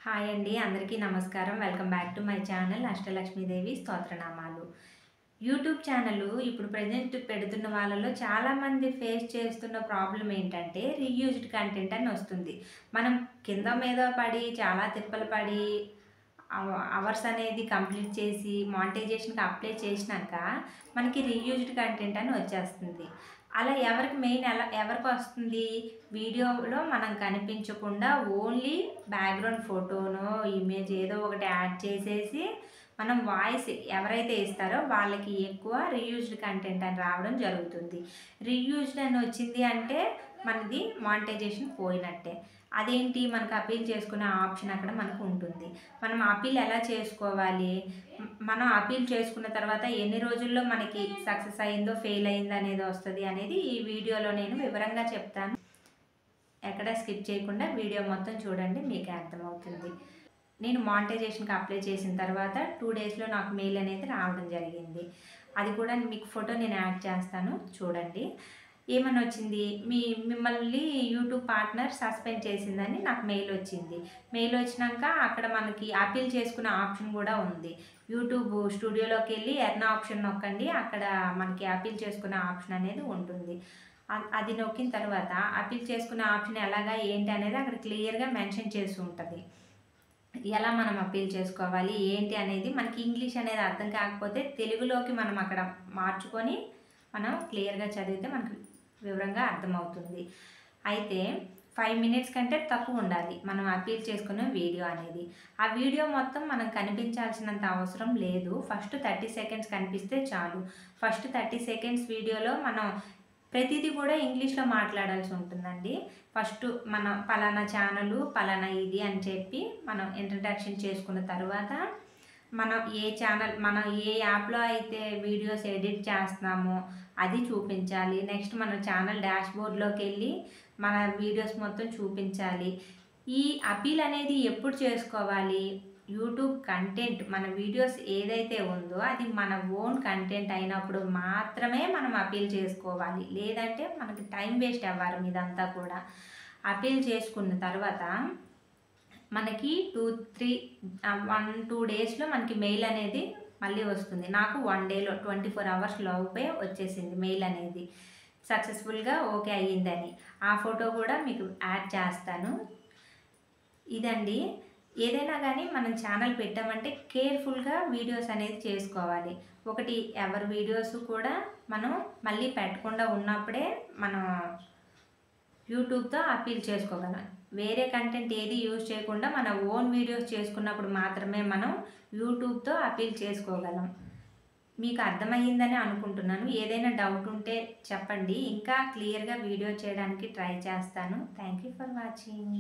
Hi అండి, అందరికీ నమస్కారం. Welcome back to my channel అష్టలక్ష్మీదేవి స్తోత్రనామాలు. యూట్యూబ్ ఛానల్ ఇప్పుడు ప్రెజెంట్ పెడుతున్న వాళ్ళలో చాలామంది ఫేస్ చేస్తున్న ప్రాబ్లం ఏంటంటే రీయూజ్డ్ కంటెంట్ అని వస్తుంది. మనం కింద మీద పడి చాలా తిప్పలు పడి అవర్స్ అనేది కంప్లీట్ చేసి మానిటైజేషన్‌కి అప్లై చేసినాక మనకి రీయూజ్డ్ కంటెంట్ అని వచ్చేస్తుంది. అలా ఎవరికొస్తుంది? వీడియోలో మనం కనిపించకుండా ఓన్లీ బ్యాక్‌గ్రౌండ్ ఫోటోనో, ఇమేజ్ ఏదో ఒకటి యాడ్ చేసేసి మనం వాయిస్ ఎవరైతే ఇస్తారో వాళ్ళకి ఎక్కువ రీయూజ్డ్ కంటెంట్ అని రావడం జరుగుతుంది. రీయూజ్డ్ అని వచ్చింది అంటే మనది మానిటైజేషన్ పోయినట్టే. అదేంటి, మనకు అప్పీల్ చేసుకునే ఆప్షన్ అక్కడ మనకు ఉంటుంది. మనం అప్పీల్ ఎలా చేసుకోవాలి? మనం అప్పీల్ చేసుకున్న తర్వాత ఎన్ని రోజుల్లో మనకి సక్సెస్ అయిందో, ఫెయిల్ అయిందో అనేది వస్తది అనేది ఈ వీడియోలో నేను వివరంగా చెప్తాను. ఎక్కడ స్కిప్ చేయకుండా వీడియో మొత్తం చూడండి, మీకే అర్థమవుతుంది. నేను మానిటైజేషన్‌కి అప్లై చేసిన తర్వాత 2 డేస్‌లో నాకు మెయిల్ అనేది రావడం జరిగింది. అది కూడా మీకు ఫోటో నేను యాడ్ చేస్తాను, చూడండి. ఏమని వచ్చింది, మిమ్మల్ని యూట్యూబ్ పార్ట్నర్ సస్పెండ్ చేసిందని నాకు మెయిల్ వచ్చింది. మెయిల్ వచ్చినాక అక్కడ మనకి అప్పీల్ చేసుకునే ఆప్షన్ కూడా ఉంది. యూట్యూబ్ స్టూడియోలోకి వెళ్ళి ఎర్న్ ఆప్షన్ నొక్కండి, అక్కడ మనకి అప్పీల్ చేసుకునే ఆప్షన్ అనేది ఉంటుంది. అది నొక్కిన తర్వాత అప్పీల్ చేసుకునే ఆప్షన్ ఎలాగా ఏంటి అనేది అక్కడ క్లియర్‌గా మెన్షన్ చేసి ఉంటుంది. ఎలా మనం అప్పీల్ చేసుకోవాలి ఏంటి అనేది మనకి ఇంగ్లీష్ అనేది అర్థం కాకపోతే తెలుగులోకి మనం అక్కడ మార్చుకొని మనం క్లియర్‌గా చదివితే మనకు వివరంగా అర్థమవుతుంది. అయితే 5 మినిట్స్ కంటే తక్కువ ఉండాలి మనం అప్పీల్ చేసుకునే వీడియో అనేది. ఆ వీడియో మొత్తం మనం కనిపించాల్సినంత అవసరం లేదు. ఫస్ట్ 30 సెకండ్స్ కనిపిస్తే చాలు. ఫస్ట్ 30 సెకండ్స్ వీడియోలో మనం ప్రతిదీ కూడా ఇంగ్లీష్‌లో మాట్లాడాల్సి ఉంటుందండి. ఫస్ట్ మన పలానా ఛానలు, పలానా ఇది అని చెప్పి మనం ఇంట్రడక్షన్ చేసుకున్న తర్వాత మనం ఏ యాప్‌లో అయితే వీడియోస్ ఎడిట్ చేస్తున్నామో అది చూపించాలి. నెక్స్ట్ మన ఛానల్ డాష్‌బోర్డ్‌లోకెళ్ళి మన వీడియోస్ మొత్తం చూపించాలి. ఈ అప్పీల్ అనేది ఎప్పుడు చేసుకోవాలి? యూట్యూబ్ కంటెంట్ మన వీడియోస్ ఏదైతే ఉందో అది మన ఓన్ కంటెంట్ అయినప్పుడు మాత్రమే మనం అప్పీల్ చేసుకోవాలి. లేదంటే మనకి టైం వేస్ట్ అవ్వాలి ఇదంతా కూడా. అప్పీల్ చేసుకున్న తర్వాత మనకి 1, 2 డేస్‌లో మనకి మెయిల్ అనేది మళ్ళీ వస్తుంది. నాకు 1 డేలో 24 అవర్స్ లోపే వచ్చేసింది మెయిల్ అనేది. సక్సెస్‌ఫుల్‌గా ఓకే అయ్యిందని. ఆ ఫోటో కూడా మీకు యాడ్ చేస్తాను. ఇదండి. ఏదైనా కానీ మనం ఛానల్ పెట్టామంటే కేర్ఫుల్‌గా వీడియోస్ అనేది చేసుకోవాలి. ఒకటి ఎవరి వీడియోస్ కూడా మనం మళ్ళీ పెట్టకుండా ఉన్నప్పుడే మనం యూట్యూబ్‌తో అప్పీల్ చేసుకోగలం. వేరే కంటెంట్ ఏది యూజ్ చేయకుండా మన ఓన్ వీడియోస్ చేసుకున్నప్పుడు మాత్రమే మనం యూట్యూబ్‌తో అప్పీల్ చేసుకోగలం. మీకు అర్థమయ్యిందని అనుకుంటున్నాను. ఏదైనా డౌట్ ఉంటే చెప్పండి. ఇంకా క్లియర్‌గా వీడియో చేయడానికి ట్రై చేస్తాను. Thank you for watching.